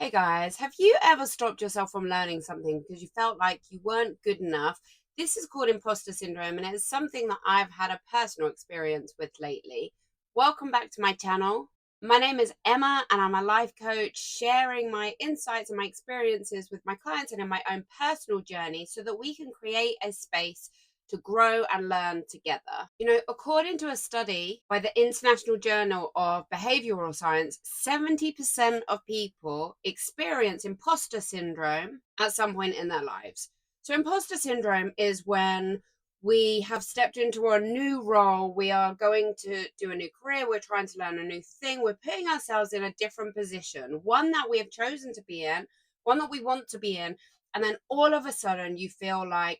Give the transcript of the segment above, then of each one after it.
Hey guys, have you ever stopped yourself from learning something because you felt like you weren't good enough? This is called imposter syndrome, and it's something that I've had a personal experience with lately. Welcome back to my channel. My name is Emma, and I'm a life coach sharing my insights and my experiences with my clients and in my own personal journey so that we can create a space to grow and learn together. According to a study by the International Journal of Behavioral Science, 70% of people experience imposter syndrome at some point in their lives. So, imposter syndrome is when we have stepped into a new role, we are going to do a new career, we're trying to learn a new thing, we're putting ourselves in a different position, one that we have chosen to be in, one that we want to be in, and then all of a sudden you feel like,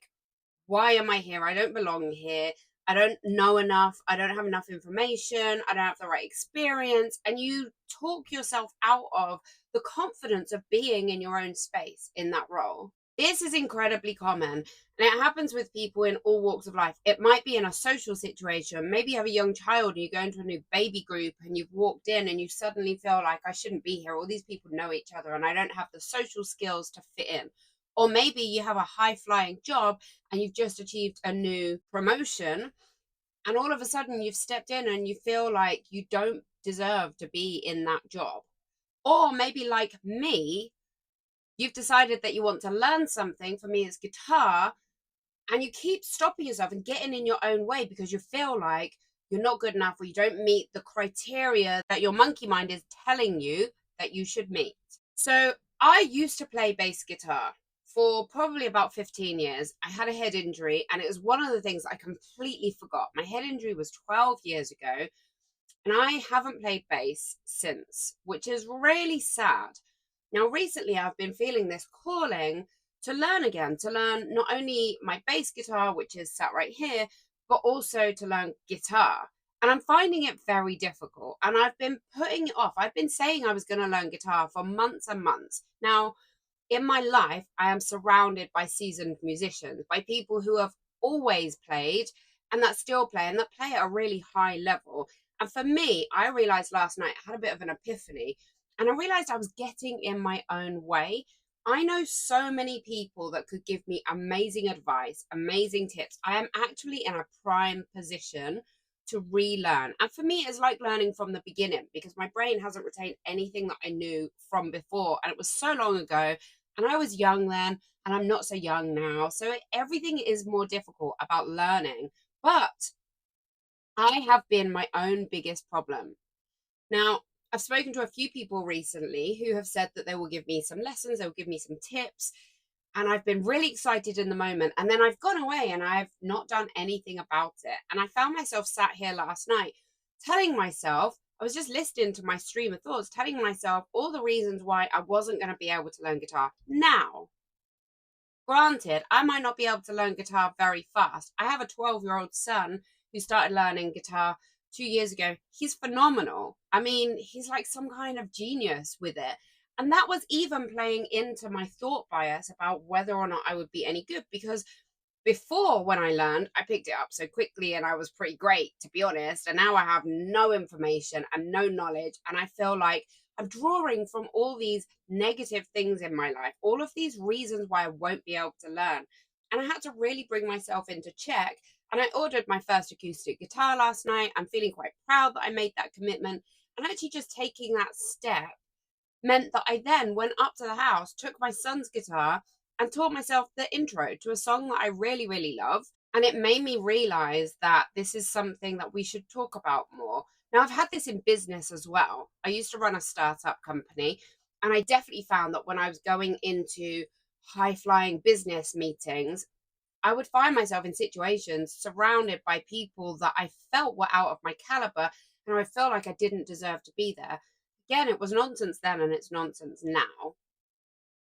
why am I here? I don't belong here. I don't know enough. I don't have enough information. I don't have the right experience. And you talk yourself out of the confidence of being in your own space in that role. This is incredibly common, and it happens with people in all walks of life. It might be in a social situation. Maybe you have a young child and you go into a new baby group and you've walked in and you suddenly feel like, I shouldn't be here. All these people know each other and I don't have the social skills to fit in. Or maybe you have a high flying job and you've just achieved a new promotion, and all of a sudden you've stepped in and you feel like you don't deserve to be in that job. Or maybe, like me, you've decided that you want to learn something. For me, it's guitar, and you keep stopping yourself and getting in your own way because you feel like you're not good enough or you don't meet the criteria that your monkey mind is telling you that you should meet. So I used to play bass guitar for probably about 15 years. I had a head injury, and it was one of the things I completely forgot. My head injury was 12 years ago, and I haven't played bass since, which is really sad. Now, recently, I've been feeling this calling to learn again, to learn not only my bass guitar, which is sat right here, but also to learn guitar. And I'm finding it very difficult. And I've been putting it off. I've been saying I was going to learn guitar for months and months. Now, in my life, I am surrounded by seasoned musicians, by people who have always played and that still play and that play at a really high level. And for me, I realized last night, I had a bit of an epiphany, and I realized I was getting in my own way. I know so many people that could give me amazing advice, amazing tips. I am actually in a prime position to relearn. And for me, it's like learning from the beginning because my brain hasn't retained anything that I knew from before. And it was so long ago. And I was young then, and I'm not so young now. So everything is more difficult about learning. But I have been my own biggest problem. Now, I've spoken to a few people recently who have said that they will give me some lessons, they will give me some tips, and I've been really excited in the moment. And then I've gone away and I've not done anything about it. And I found myself sat here last night telling myself, I was just listening to my stream of thoughts, telling myself all the reasons why I wasn't going to be able to learn guitar. Now, granted, I might not be able to learn guitar very fast. I have a 12-year-old son who started learning guitar 2 years ago. He's phenomenal. I mean, he's like some kind of genius with it. And that was even playing into my thought bias about whether or not I would be any good, because before, when I learned, I picked it up so quickly and I was pretty great, to be honest. And now I have no information and no knowledge. And I feel like I'm drawing from all these negative things in my life, all of these reasons why I won't be able to learn. And I had to really bring myself into check. And I ordered my first acoustic guitar last night. I'm feeling quite proud that I made that commitment. And actually, just taking that step meant that I then went up to the house, took my son's guitar, and taught myself the intro to a song that I really, really love. And it made me realize that this is something that we should talk about more. Now, I've had this in business as well. I used to run a startup company, and I definitely found that when I was going into high flying business meetings, I would find myself in situations surrounded by people that I felt were out of my caliber, and I felt like I didn't deserve to be there. Again, it was nonsense then and it's nonsense now.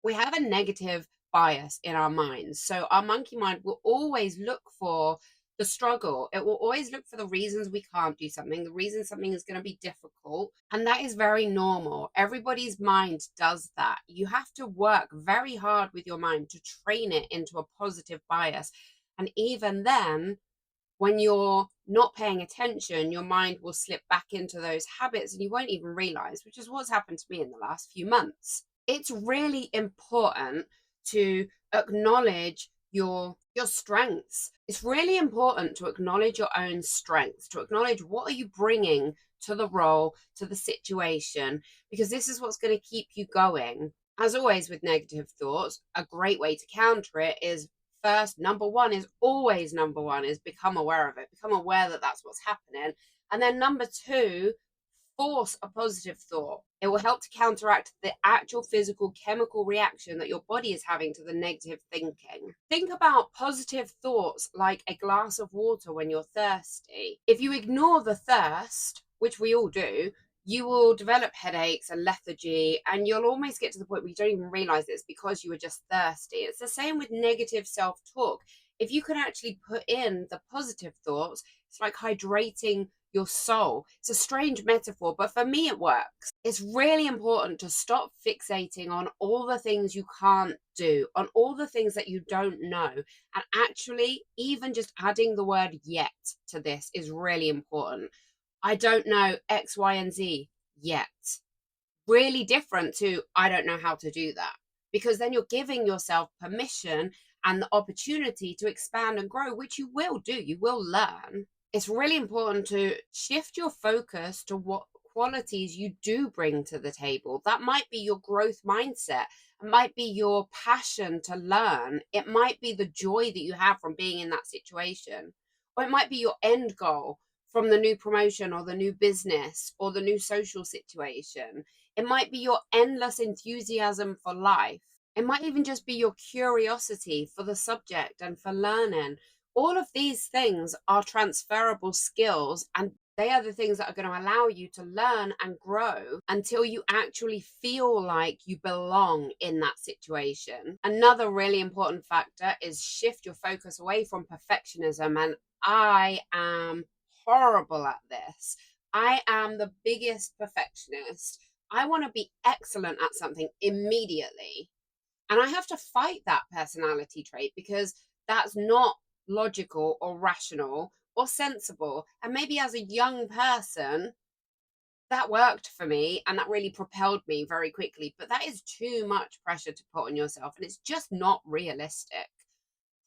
We have a negative bias in our minds. So our monkey mind will always look for the struggle. It will always look for the reasons we can't do something, the reason something is going to be difficult. And that is very normal. Everybody's mind does that. You have to work very hard with your mind to train it into a positive bias. And even then, when you're not paying attention, your mind will slip back into those habits and you won't even realize, which is what's happened to me in the last few months. It's really important to acknowledge your strengths. It's really important to acknowledge your own strengths, to acknowledge what are you bringing to the role, to the situation, because this is what's going to keep you going. As always with negative thoughts, a great way to counter it is first, number one is become aware of it, become aware that that's what's happening. And then number two, force a positive thought. It will help to counteract the actual physical chemical reaction that your body is having to the negative thinking. Think about positive thoughts like a glass of water when you're thirsty. If you ignore the thirst, which we all do, you will develop headaches and lethargy, and you'll almost get to the point where you don't even realize it's because you were just thirsty. It's the same with negative self talk. If you can actually put in the positive thoughts, it's like hydrating your soul. It's a strange metaphor, but for me, it works. It's really important to stop fixating on all the things you can't do, on all the things that you don't know. And actually, even just adding the word yet to this is really important. I don't know X, Y, and Z yet. Really different to I don't know how to do that. Because then you're giving yourself permission and the opportunity to expand and grow, which you will do, you will learn. It's really important to shift your focus to what qualities you do bring to the table. That might be your growth mindset. It might be your passion to learn. It might be the joy that you have from being in that situation. Or it might be your end goal from the new promotion or the new business or the new social situation. It might be your endless enthusiasm for life. It might even just be your curiosity for the subject and for learning. All of these things are transferable skills, and they are the things that are going to allow you to learn and grow until you actually feel like you belong in that situation. Another really important factor is shift your focus away from perfectionism. And I am horrible at this. I am the biggest perfectionist. I want to be excellent at something immediately. And I have to fight that personality trait because that's not logical or rational or sensible. And maybe as a young person, that worked for me and that really propelled me very quickly. But that is too much pressure to put on yourself, and it's just not realistic.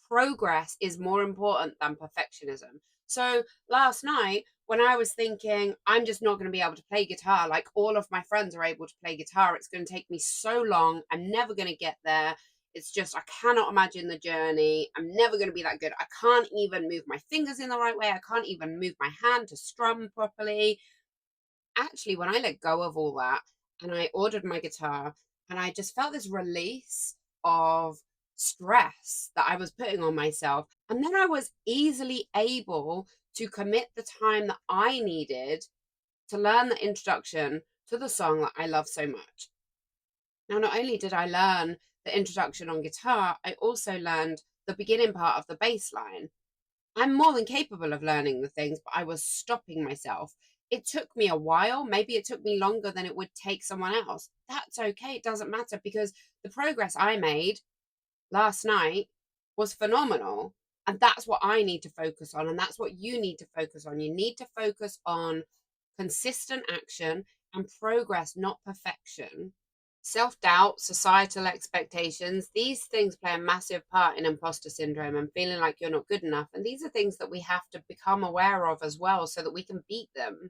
Progress is more important than perfectionism. So last night, when I was thinking, I'm just not going to be able to play guitar like all of my friends are able to play guitar, it's going to take me so long, I'm never going to get there. It's just, I cannot imagine the journey. I'm never going to be that good. I can't even move my fingers in the right way. I can't even move my hand to strum properly. Actually, when I let go of all that and I ordered my guitar and I just felt this release of stress that I was putting on myself. And then I was easily able to commit the time that I needed to learn the introduction to the song that I love so much. Now, not only did I learn the introduction on guitar, I also learned the beginning part of the bass line. I'm more than capable of learning the things, but I was stopping myself. It took me a while. Maybe it took me longer than it would take someone else. That's okay. It doesn't matter because the progress I made last night was phenomenal. And that's what I need to focus on. And that's what you need to focus on. You need to focus on consistent action and progress, not perfection. Self-doubt, societal expectations, these things play a massive part in imposter syndrome and feeling like you're not good enough. And these are things that we have to become aware of as well so that we can beat them.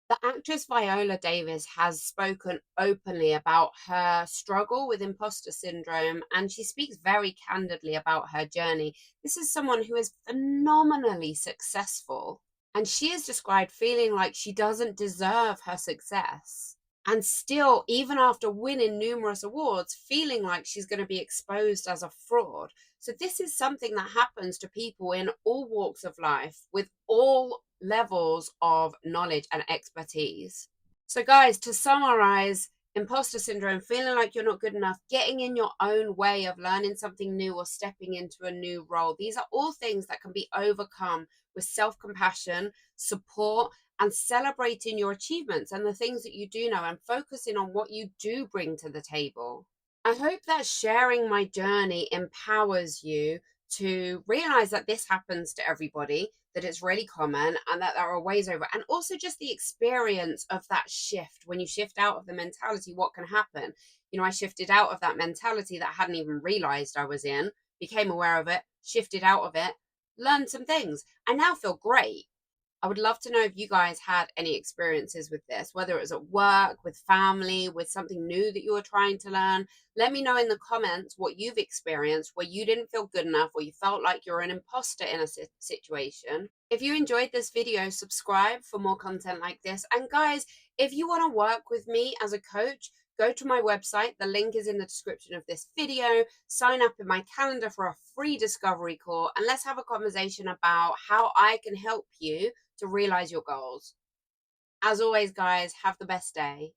The actress Viola Davis has spoken openly about her struggle with imposter syndrome, and she speaks very candidly about her journey. This is someone who is phenomenally successful, and she has described feeling like she doesn't deserve her success. And still, even after winning numerous awards, feeling like she's going to be exposed as a fraud. So, this is something that happens to people in all walks of life with all levels of knowledge and expertise. So, guys, to summarize, imposter syndrome, feeling like you're not good enough, getting in your own way of learning something new or stepping into a new role, these are all things that can be overcome with self compassion, support, and celebrating your achievements and the things that you do know and focusing on what you do bring to the table. I hope that sharing my journey empowers you to realize that this happens to everybody. that it's really common and that there are ways over. And also just the experience of that shift. When you shift out of the mentality, what can happen? I shifted out of that mentality that I hadn't even realized I was in, became aware of it, shifted out of it, learned some things. I now feel great. I would love to know if you guys had any experiences with this, whether it was at work, with family, with something new that you were trying to learn. Let me know in the comments what you've experienced where you didn't feel good enough or you felt like you're an imposter in a situation. If you enjoyed this video, subscribe for more content like this. And guys, if you want to work with me as a coach, go to my website. The link is in the description of this video. Sign up in my calendar for a free discovery call, and let's have a conversation about how I can help you to realize your goals. As always, guys, have the best day.